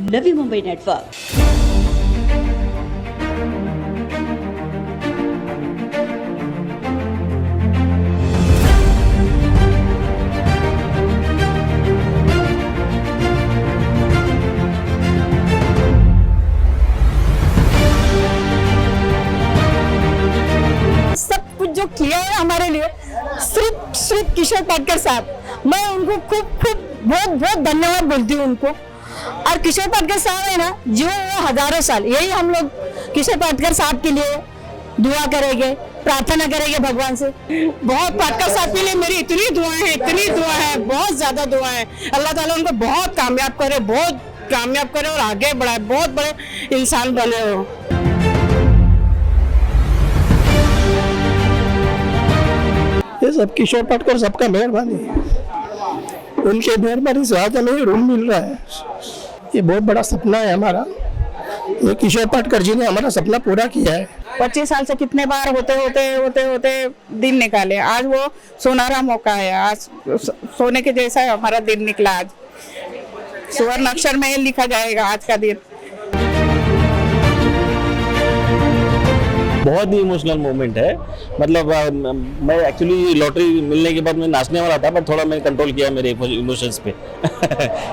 Navi Mumbai network. जो किया है हमारे लिए सिर्फ किशोर पाटकर साहब, मैं उनको खूब बहुत धन्यवाद बोलती हूँ उनको। और किशोर पाटकर साहब है ना, जो वो हजारों साल, यही हम लोग किशोर पाटकर साहब के लिए दुआ करेंगे, प्रार्थना करेंगे भगवान से। बहुत पाटकर साहब के लिए मेरी इतनी दुआ है, बहुत ज्यादा दुआ है। अल्लाह ताला उनको बहुत कामयाब करे और आगे बढ़ाए, बहुत बड़े इंसान बने हो। ये सब किशोर पाटकर सबका मेहरबानी है, उनके मेहरबानी से आज हमें रूम मिल रहा है। ये बहुत बड़ा सपना है हमारा, ये किशोर पाटकर जी ने हमारा सपना पूरा किया है। 25 साल से कितने बार होते दिन निकाले, आज वो सोनारा मौका है, आज सोने के जैसा है हमारा दिन निकला। आज सुवर्ण अक्षर में लिखा जाएगा आज का दिन। बहुत ही इमोशनल मोमेंट है। मतलब मैं एक्चुअली लॉटरी मिलने के बाद मैं नाचने वाला था, पर थोड़ा मैं कंट्रोल किया मेरे इमोशंस पे।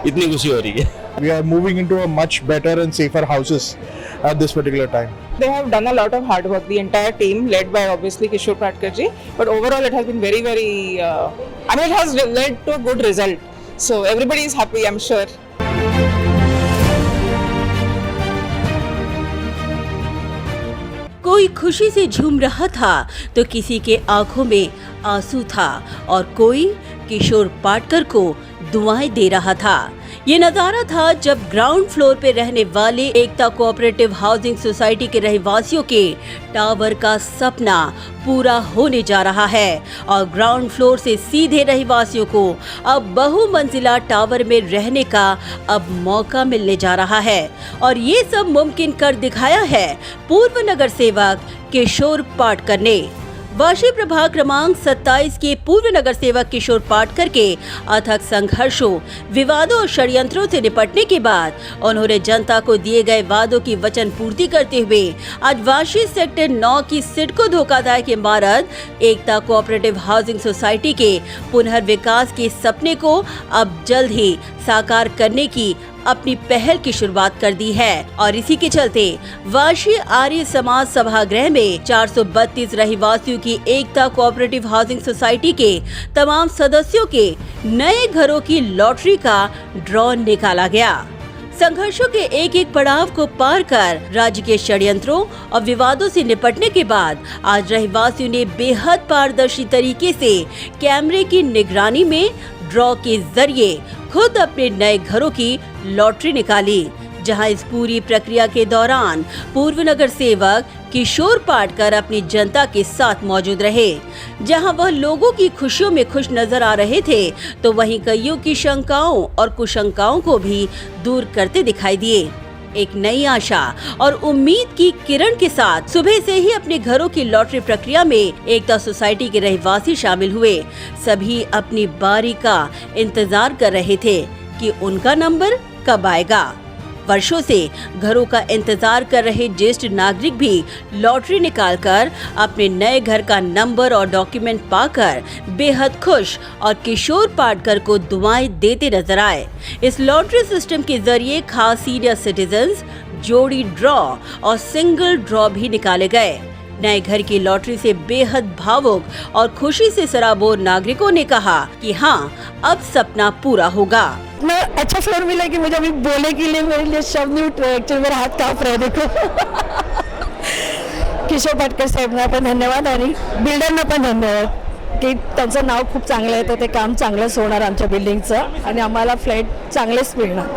इतनी खुशी हो रही है। We are moving into a much better and safer houses at this particular time. They have done a lot of hard work, the entire team led by obviously Kishore Patkar ji, but overall it has been very it has led to a good result. So everybody is happy, I'm sure. कोई खुशी से झूम रहा था तो किसी के आंखों में आंसू था और कोई किशोर पाटकर को दुआएं दे रहा था। ये नजारा था जब ग्राउंड फ्लोर पे रहने वाले एकता कोऑपरेटिव हाउसिंग सोसाइटी के रहवासियों के टावर का सपना पूरा होने जा रहा है और ग्राउंड फ्लोर से सीधे रहवासियों को अब बहुमंजिला टावर में रहने का अब मौका मिलने जा रहा है। और ये सब मुमकिन कर दिखाया है पूर्व नगर सेवक किशोर पाटकर ने। वाशी प्रभाग क्रमांक 27 के पूर्व नगर सेवक किशोर पाटकर के अथक संघर्षों, विवादों और षड्यंत्रों से निपटने के बाद उन्होंने जनता को दिए गए वादों की वचन पूर्ति करते हुए आज वाशी सेक्टर 9 की सिडको धोखादायक इमारत एकता कोऑपरेटिव हाउसिंग सोसाइटी के पुनर्विकास के सपने को अब जल्द ही साकार करने की अपनी पहल की शुरुआत कर दी है। और इसी के चलते वाशी आर्य समाज सभागृह में 432 रहवासियों की एकता कोऑपरेटिव हाउसिंग सोसाइटी के तमाम सदस्यों के नए घरों की लॉटरी का ड्रॉ निकाला गया। संघर्षों के एक एक पड़ाव को पार कर राज्य के षड्यंत्रों और विवादों से निपटने के बाद आज रहवासियों ने बेहद पारदर्शी तरीके से कैमरे की निगरानी में ड्रॉ के जरिए खुद अपने नए घरों की लॉटरी निकाली, जहां इस पूरी प्रक्रिया के दौरान पूर्व नगर सेवक किशोर पाटकर अपनी जनता के साथ मौजूद रहे। जहां वह लोगों की खुशियों में खुश नजर आ रहे थे तो वहीं कईयों की शंकाओं और कुशंकाओं को भी दूर करते दिखाई दिए। एक नई आशा और उम्मीद की किरण के साथ सुबह से ही अपने घरों की लॉटरी प्रक्रिया में एकता सोसाइटी के रहवासी शामिल हुए। सभी अपनी बारी का इंतजार कर रहे थे कि उनका नंबर कब आएगा। वर्षों से घरों का इंतजार कर रहे ज्येष्ठ नागरिक भी लॉटरी निकालकर अपने नए घर का नंबर और डॉक्यूमेंट पाकर बेहद खुश और किशोर पाटकर को दुआएं देते नजर आए। इस लॉटरी सिस्टम के जरिए खास सीनियर सिटीजन्स, जोड़ी ड्रॉ और सिंगल ड्रॉ भी निकाले गए। नए घर की लॉटरी से बेहद भावुक और खुशी से सराबोर नागरिकों ने कहा कि हाँ, अब सपना पूरा होगा। मैं अच्छा फ्लोर मिला कि मुझे अभी बोलने के लिए मेरे लिए शब्द नहीं उठ रहे, एक्चुअली मेरा हाथ कांप रहा है। देखो किशोर पाटकर साहेबांना पण धन्यवाद आणि बिल्डरना पण धन्यवाद की त्यांचं नाव खूप चांगलं येतं, ते काम चांगलंच होणार आमच्या बिल्डिंगचं आणि आम्हाला फ्लॅट चांगलेच मिळणार।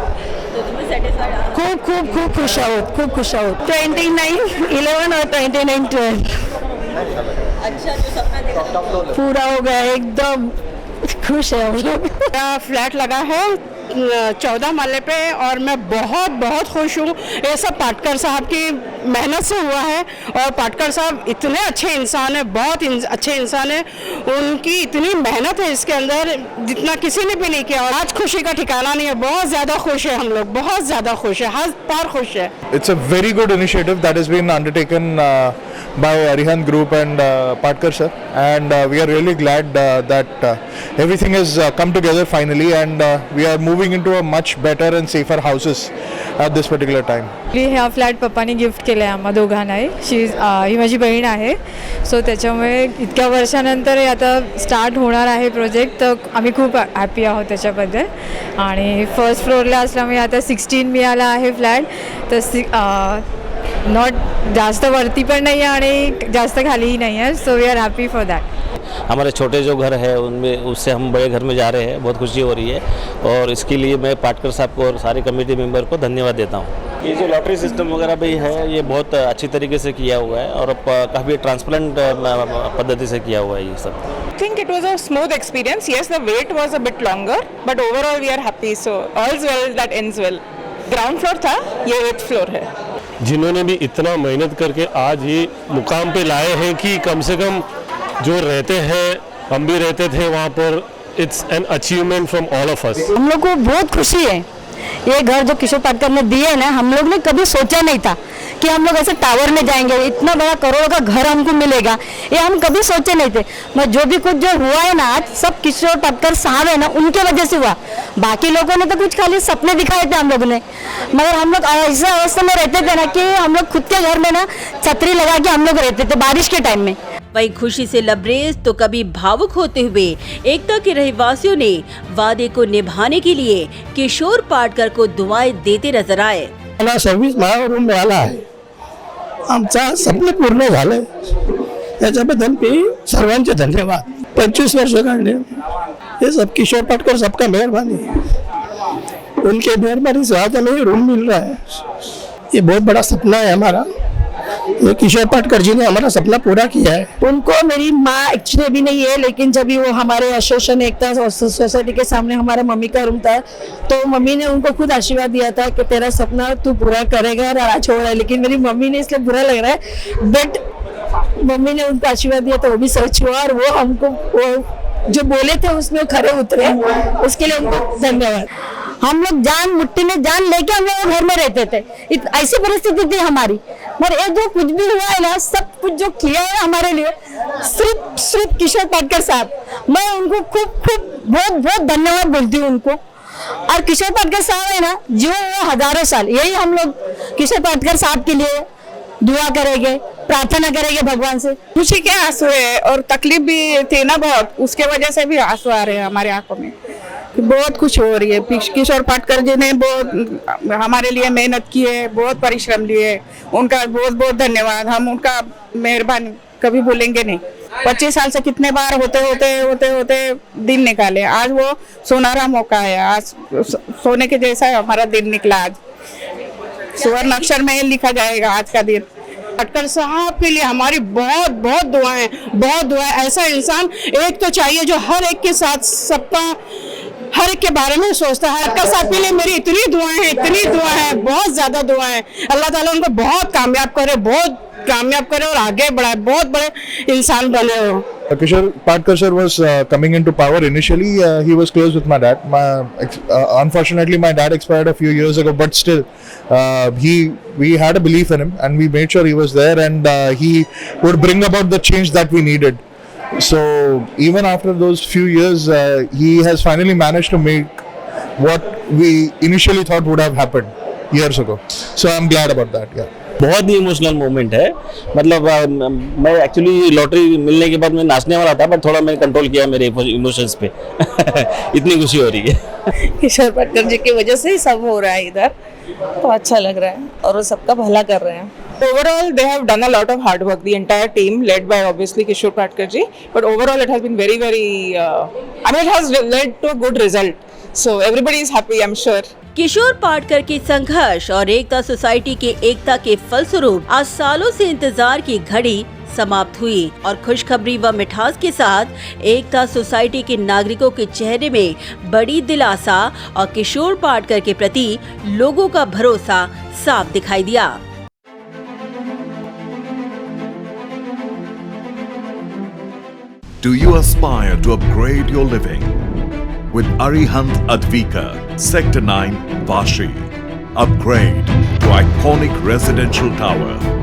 खूप खूप खूप खुश आहोत, खूप खुश आहोत। 29/11 और 29/12 अच्छा जो सपना देखा पूरा हो गया, एकदम खुश है हम लोग। फ्लैट लगा है 14 माले पे और मैं बहुत खुश हूँ। ये सब पाटकर साहब की मेहनत से हुआ है और पाटकर साहब इतने अच्छे इंसान है, बहुत अच्छे इंसान है। उनकी इतनी मेहनत है इसके अंदर जितना किसी ने भी नहीं किया। और आज खुशी का ठिकाना नहीं है, बहुत ज़्यादा खुश है हम लोग, बहुत ज़्यादा खुश है, हर बार खुश है। It's a very good initiative that has been undertaken by Arihant Group and Patkar sir, and we are really glad that everything has come together finally, and we are moving into a much better and safer houses at this particular time. ह्या flat पप्पानी gift केला आहे आम्हा दोघांनाही. ही माझी बहीण आहे, सो त्याच्यामुळे इतक्या वर्षानंतर हे आता स्टार्ट होणार आहे प्रोजेक्ट, तर आम्ही खूप हॅपी आहोत त्याच्याबद्दल. आणि फर्स्ट फ्लोअरला असल्यामुळे आता 16 मिळाला आहे फ्लॅट, तर नॉट जास्त वरती पण नाही आहे आणि जास्त खालीही नाही आहे, so we are happy for that. हमारे छोटे जो घर है उनमें उससे हम बड़े घर में जा रहे हैं, बहुत खुशी हो रही है और इसके लिए मैं पाटकर साहब को और सारे कमेटी मेंबर को धन्यवाद देता हूँ. ये जो लॉटरी सिस्टम वगैरह भी है ये बहुत अच्छी तरीके से किया हुआ है और काफ़ी ट्रांसपेरेंट पद्धति से किया हुआ है ये सब. I think it was a smooth experience. Yes, the wait was a bit longer, but overall we are happy. So all's well that ends well. Ground floor था, ये 8th floor है. जिन्होंने भी इतना मेहनत करके आज ये मुकाम पे लाए हैं कि कम से कम जो रहते हैं, हम भी रहते थे वहाँ पर, it's an achievement from all of us. हम लोग को बहुत खुशी है. ये घर जो किशोर पाटकर ने दिए ना, हम लोग ने कभी सोचा नहीं था कि हम लोग ऐसे टावर में जाएंगे, इतना बड़ा करोड़ों का घर हमको मिलेगा, ये हम कभी सोचे नहीं थे. मैं जो भी कुछ जो हुआ है ना आज, सब किशोर पाटकर साहब है ना उनके वजह से हुआ. बाकी लोगों ने तो कुछ खाली सपने दिखाए थे हम लोग ने, मगर हम लोग ऐसा अवस्था में रहते थे ना कि हम लोग खुद के घर में ना छतरी लगा के हम लोग रहते थे बारिश के टाइम में. वहीं खुशी से लबरेज तो कभी भावुक होते हुए एकता के रहवासियों ने वादे को निभाने के लिए किशोर पाटकर को दुआएं देते नजर आए. मला 26 रूम मिळाला आहे. आमचा स्वप्न पूर्ण झालंय, याच्याबद्दल मी सर्वांचे धन्यवाद. 25 वर्ष काढले, ये सब किशोर पाटकर सबका मेहरबानी. उनके मेहरबानी से आज हमें रूम मिल रहा है. ये बहुत बड़ा सपना है हमारा. ये किशोर पाटकर जी ने हमारा सपना पूरा किया है. उनको मेरी माँ एक्चुअली अभी नहीं है, लेकिन जब भी वो हमारे एसोसिएशन एकता सोसाइटी के सामने हमारा मम्मी का रूम था, तो मम्मी ने उनको खुद आशीर्वाद दिया था कि तेरा सपना तू पूरा करेगा और आज हो रहा है. लेकिन मेरी मम्मी ने इसलिए बुरा लग रहा है, बट मम्मी ने उनको आशीर्वाद दिया तो वो भी सच हुआ और वो हमको वो जो बोले थे उसमें खरे उतरे, उसके लिए उनको धन्यवाद. हम लोग जान मुट्ठी में जान लेके हम लोग घर में रहते थे, ऐसी परिस्थिति थी हमारी. मगर ये जो कुछ भी हुआ है ना, सब कुछ जो किया है हमारे लिए सिर्फ किशोर पाटकर साहब. मैं उनको खूब बहुत धन्यवाद बोलती हूँ उनको. और किशोर पाटकर साहब है ना, जो वो हजारों साल, यही हम लोग किशोर पाटकर साहब के लिए दुआ करेंगे, प्रार्थना करेंगे भगवान से. खुशी के आंसू है और तकलीफ भी थी ना बहुत, उसके वजह से भी आंसू आ रहे हैं हमारे आंखों में. बहुत खुश हो रही है. किशोर पाटकर जी ने बहुत हमारे लिए मेहनत की है, बहुत परिश्रम लिए, उनका बहुत धन्यवाद. हम उनका मेहरबानी कभी भूलेंगे नहीं. 25 साल से कितने बार होते दिन निकाले, आज वो सुनहरा मौका है. आज सोने के जैसा हमारा दिन निकला. आज सुवर्ण अक्षर में लिखा जाएगा आज का दिन. पाटकर साहब के लिए हमारी बहुत दुआएं. ऐसा इंसान एक तो चाहिए जो हर एक के साथ सबका हर एक के बारे में सोचता है. पाटकर साहब के लिए मेरी इतनी दुआएं हैं, बहुत ज्यादा दुआएं. अल्लाह ताला उनको बहुत कामयाब करे और आगे बढ़ाए, बहुत बड़े इंसान बने हो. Kishore Patkar sir was coming into power. Initially, he was close with my dad. Unfortunately, my dad expired a few years ago, but still, we had a belief in him, and we made sure he was there, and he would bring about the change that we needed. So, even after those few years, he has finally managed to make what we initially thought would have happened years ago. So, I'm glad about that. Yeah. बहुत ही emotional moment है. मतलब मैं actually lottery मिलने के बाद मैं नाचने वाला था, पर थोड़ा मैंने कंट्रोल किया मेरे इमोशंस पे. इतनी खुशी हो रही है. किशोर पाटकर जी की वजह से ही सब हो रहा है इधर, तो अच्छा लग रहा है और वो सबका भला कर रहे हैं. Overall, they have done a lot of hard work. The entire team, led by obviously Kishore Patkar ji, but overall it has been very, it has led to a good result. So everybody is happy, I'm sure. किशोर पाटकर के संघर्ष और एकता society के एकता के फलस्वरूप आज सालों से इंतजार की घड़ी समाप्त हुई और खुशखबरी व मिठास के साथ एकता सोसाइटी के नागरिकों के चेहरे में बड़ी दिलासा और किशोर पाटकर के प्रति लोगों का भरोसा साफ दिखाई दिया. Do you aspire to upgrade your living? With Arihant Advika, Sector 9, Vashi. Upgrade to iconic residential tower